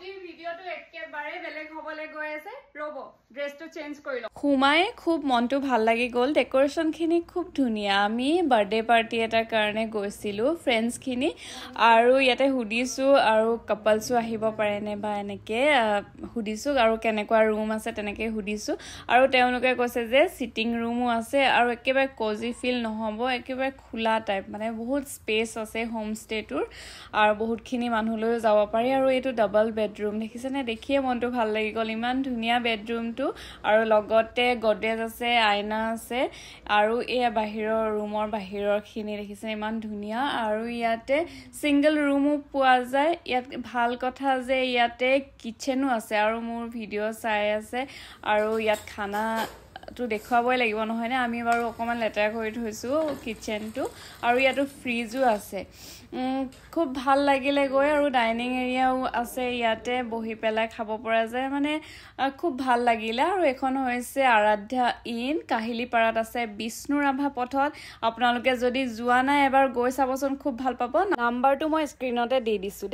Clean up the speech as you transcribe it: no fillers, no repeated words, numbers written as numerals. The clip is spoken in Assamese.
আজিৰ ভিডিঅ'টো একেবাৰে বেলেগ হ'বলৈ গৈ আছে ৰ'ব ড্ৰেছটো চেঞ্জ কৰি লওঁ খুমাই খুব মনটো ভাল লাগি গ'ল ডেকোৰেশ্যনখিনি খুব ধুনীয়া আমি বাৰ্থডে পাৰ্টি এটাৰ কাৰণে গৈছিলোঁ ফ্ৰেণ্ডছখিনি আৰু ইয়াতে সুধিছোঁ আৰু কাপলছো আহিব পাৰেনে বা এনেকৈ সুধিছোঁ আৰু কেনেকুৱা ৰুম আছে তেনেকৈ সুধিছোঁ আৰু তেওঁলোকে কৈছে যে চিটিং ৰুমো আছে আৰু একেবাৰে কজি ফিল নহ'ব একেবাৰে খোলা টাইপ মানে বহুত স্পেচ আছে হোম ষ্টেটোৰ আৰু বহুতখিনি মানুহলৈও যাব পাৰি আৰু এইটো ডাবল বেডৰুম দেখিছেনে দেখিয়ে মনটো ভাল লাগি গ'ল ইমান ধুনীয়া বেডৰুমটো আৰু লগতে গডৰেজ আছে আইনা আছে আৰু এই বাহিৰৰ ৰুমৰ বাহিৰৰখিনি দেখিছে ইমান ধুনীয়া আৰু ইয়াতে সিংগল ৰুমো পোৱা যায় ইয়াত ভাল কথা যে ইয়াতে কিচেনো আছে আৰু মোৰ ভিডিঅ' চাই আছে আৰু ইয়াত খানা তো দেখুৱাবই লাগিব নহয়নে আমি বাৰু অকমান লেটাৰ কৰি থৈছোঁ কিচেনটো আৰু ইয়াতো ফ্ৰিজো আছে খুব ভাল লাগিলে গৈ আৰু ডাইনিং এৰিয়াও আছে ইয়াতে বহি পেলাই খাব পৰা যায় মানে খুব ভাল লাগিলে আৰু এখন হৈছে আৰাধ্যা ইন কাহিলীপাৰাত আছে বিষ্ণুৰাভা পথত আপোনালোকে যদি যোৱা নাই এবাৰ গৈ চাবচোন খুব ভাল পাব নাম্বাৰটো মই স্ক্ৰীনতে দি দিছোঁ দেই